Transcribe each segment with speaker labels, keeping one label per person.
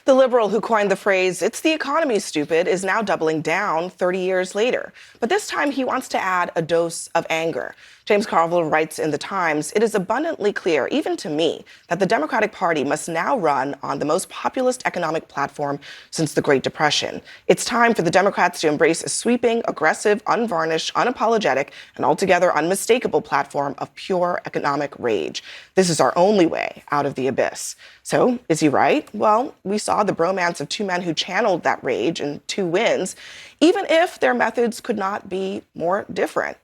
Speaker 1: The liberal who coined the phrase, "It's the economy, stupid," is now doubling down 30 years later. But this time he wants to add a dose of anger. James Carville writes in The Times, "It is abundantly clear, even to me, that the Democratic Party must now run on the most populist economic platform since the Great Depression. It's time for the Democrats to embrace a sweeping, aggressive, unvarnished, unapologetic, and altogether unmistakable platform of pure economic rage. This is our only way out of the abyss." So, is he right? Well, we saw the bromance of two men who channeled that rage in 2 wins, even if their methods could not be more different.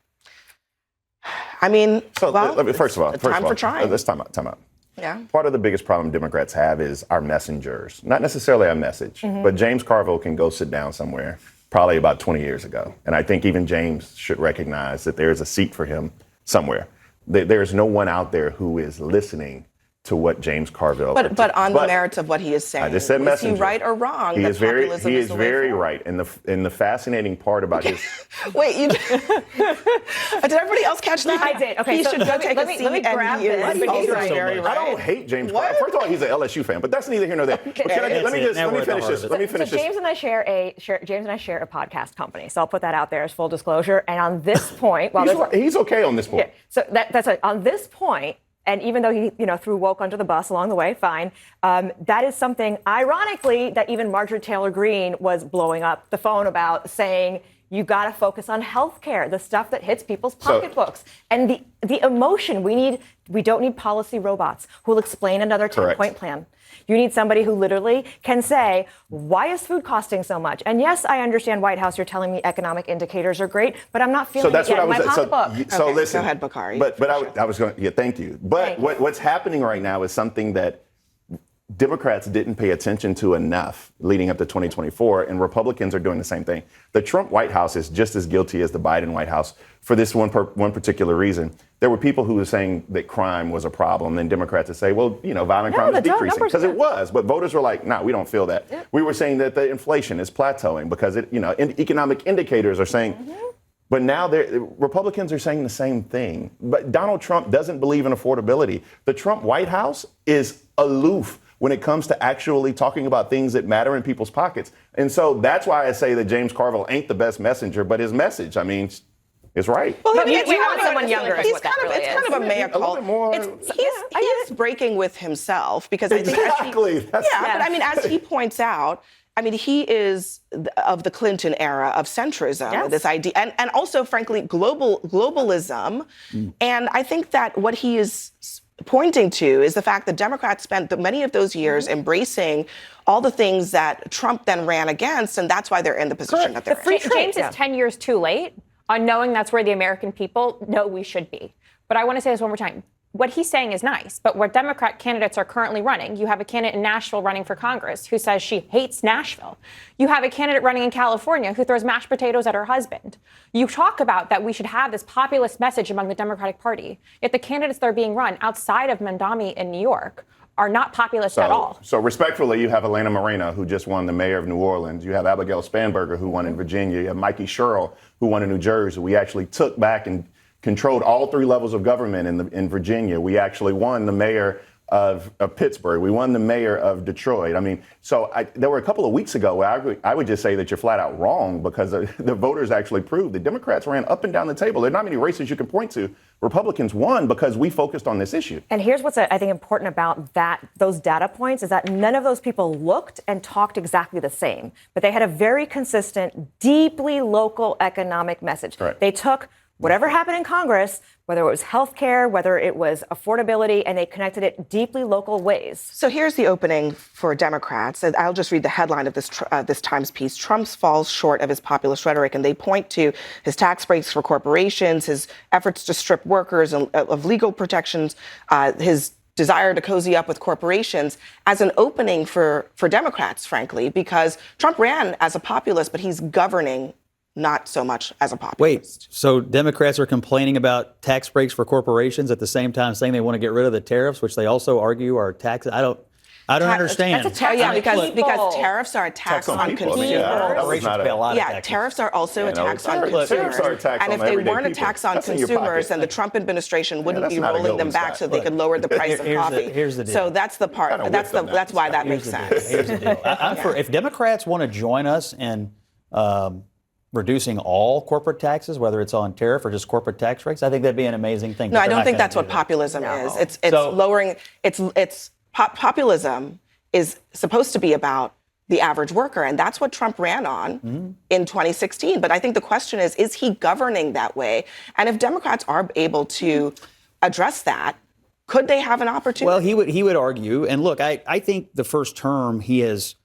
Speaker 1: I mean,
Speaker 2: first of all,
Speaker 1: for trying.
Speaker 2: Let's time out.
Speaker 1: Yeah.
Speaker 2: Part of the biggest problem Democrats have is our messengers, not necessarily our message, but James Carville can go sit down somewhere probably about 20 years ago. And I think even James should recognize that there is a seat for him somewhere. There's no one out there who is listening to what James Carville.
Speaker 1: But on the merits of what he is saying,
Speaker 2: I just said messenger.
Speaker 1: Is he right or wrong?
Speaker 2: He is very right. And the fascinating part about his.
Speaker 1: Wait, did everybody else catch that?
Speaker 3: I did. Okay,
Speaker 1: he
Speaker 3: so
Speaker 1: should go take a seat.
Speaker 3: let me grab this.
Speaker 1: He's very right.
Speaker 2: I don't hate James Carville. First of all, he's an LSU fan, but that's neither here nor there. But let me finish this.
Speaker 3: James and I share a podcast company, so I'll put that out there as full disclosure. And on this point,
Speaker 2: he's okay on this point.
Speaker 3: Yeah, so that's on this point. And even though he, threw woke under the bus along the way, fine. That is something, ironically, that even Marjorie Taylor Greene was blowing up the phone about, saying you got to focus on health care, the stuff that hits people's pocketbooks. And the emotion, we don't need policy robots who will explain another 10-point plan. You need somebody who literally can say, why is food costing so much? And yes, I understand, White House, you're telling me economic indicators are great, but I'm not feeling it yet in my pocketbook.
Speaker 2: So listen.
Speaker 1: Go ahead, Bakari.
Speaker 2: But I was going to, thank you. But what's happening right now is something that Democrats didn't pay attention to enough leading up to 2024, and Republicans are doing the same thing. The Trump White House is just as guilty as the Biden White House for this one particular reason. There were people who were saying that crime was a problem, and Democrats would say, well, violent crime is decreasing, because it was. But voters were like, no, we don't feel that. Yeah. We were saying that the inflation is plateauing because economic indicators are saying. But now Republicans are saying the same thing. But Donald Trump doesn't believe in affordability. The Trump White House is aloof when it comes to actually talking about things that matter in people's pockets. And so that's why I say that James Carville ain't the best messenger, but his message, is right.
Speaker 3: Well, we want someone younger.
Speaker 1: It's kind of a mea culpa. He's breaking with himself because I think as he points out, he is of the Clinton era of centrism, this idea, and also, frankly, globalism. And I think that what he is pointing to is the fact that Democrats spent many of those years embracing all the things that Trump then ran against, and that's why they're in the position that they're in.
Speaker 4: James is 10 years too late on knowing that's where the American people know we should be. But I want to say this one more time. What he's saying is nice, but what Democrat candidates are currently running, you have a candidate in Nashville running for Congress who says she hates Nashville. You have a candidate running in California who throws mashed potatoes at her husband. You talk about that we should have this populist message among the Democratic Party, yet the candidates that are being run outside of Mamdani in New York are not populist at all.
Speaker 2: So respectfully, you have Atlanta Moreno, who just won the mayor of New Orleans. You have Abigail Spanberger, who won in Virginia. You have Mikey Sherrill, who won in New Jersey. We actually took back and controlled all 3 levels of government in Virginia. We actually won the mayor of Pittsburgh. We won the mayor of Detroit. There were a couple of weeks ago where I would just say that you're flat out wrong, because the voters actually proved the Democrats ran up and down the table. There are not many races you can point to. Republicans won because we focused on this issue.
Speaker 3: And here's what's I think important about those data points is that none of those people looked and talked exactly the same, but they had a very consistent, deeply local economic message.
Speaker 2: Right.
Speaker 3: They took whatever happened in Congress, whether it was health care, whether it was affordability, and they connected it deeply local ways.
Speaker 1: So here's the opening for Democrats. I'll just read the headline of this Times piece. Trump falls short of his populist rhetoric, and they point to his tax breaks for corporations, his efforts to strip workers of legal protections, his desire to cozy up with corporations as an opening for Democrats, frankly, because Trump ran as a populist, but he's governing not so much as a populist.
Speaker 5: Wait, so Democrats are complaining about tax breaks for corporations at the same time saying they want to get rid of the tariffs, which they also argue are taxes? I don't understand.
Speaker 3: That's a tax
Speaker 1: Yeah,
Speaker 3: on
Speaker 1: because
Speaker 3: people.
Speaker 1: tariffs are a tax on
Speaker 2: people.
Speaker 1: consumers.
Speaker 2: That was not
Speaker 5: Pay a lot of
Speaker 1: Yeah,
Speaker 5: taxes.
Speaker 1: tariffs are also a tax on
Speaker 2: tariffs
Speaker 1: consumers.
Speaker 2: are a tax
Speaker 1: and
Speaker 2: on
Speaker 1: if they
Speaker 2: everyday
Speaker 1: weren't a
Speaker 2: people.
Speaker 1: tax on
Speaker 2: That's in your
Speaker 1: consumers,
Speaker 2: pocket.
Speaker 1: then the Trump administration wouldn't
Speaker 2: that's
Speaker 1: be
Speaker 2: not a
Speaker 1: rolling
Speaker 2: good
Speaker 1: them
Speaker 2: one,
Speaker 1: back
Speaker 2: Scott.
Speaker 1: so they could lower the price of coffee.
Speaker 5: Here's the deal.
Speaker 1: So that's the part.
Speaker 2: Kinda
Speaker 1: That's
Speaker 2: whipped them
Speaker 1: that's why that makes
Speaker 5: Here's the
Speaker 1: sense.
Speaker 5: deal. Here's the deal. I'm for, if Democrats want to join us in reducing all corporate taxes, whether it's on tariff or just corporate tax rates, I think that'd be an amazing thing.
Speaker 1: No, I don't think that's what populism is. It's lowering. Populism is supposed to be about the average worker, and that's what Trump ran on in 2016. But I think the question is he governing that way? And if Democrats are able to address that, could they have an opportunity?
Speaker 5: Well, he would argue, and look, I think the first term he has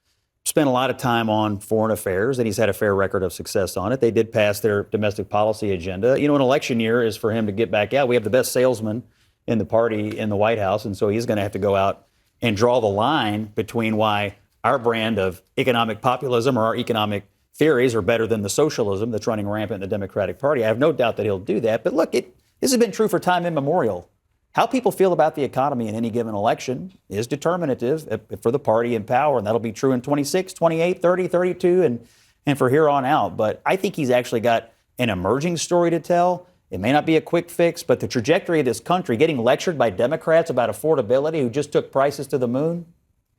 Speaker 5: spent a lot of time on foreign affairs, and he's had a fair record of success on it. They did pass their domestic policy agenda. You know, an election year is for him to get back out. We have the best salesman in the party in the White House, and so he's going to have to go out and draw the line between why our brand of economic populism or our economic theories are better than the socialism that's running rampant in the Democratic Party. I have no doubt that he'll do that. But look, this has been true for time immemorial. How people feel about the economy in any given election is determinative for the party in power, and that'll be true in 26, 28, 30, 32, and for here on out. But I think he's actually got an emerging story to tell. It may not be a quick fix, but the trajectory of this country, getting lectured by Democrats about affordability who just took prices to the moon,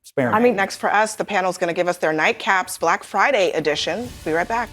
Speaker 5: sparing.
Speaker 1: I mean, next for us, the panel's going to give us their nightcaps Black Friday edition. Be right back.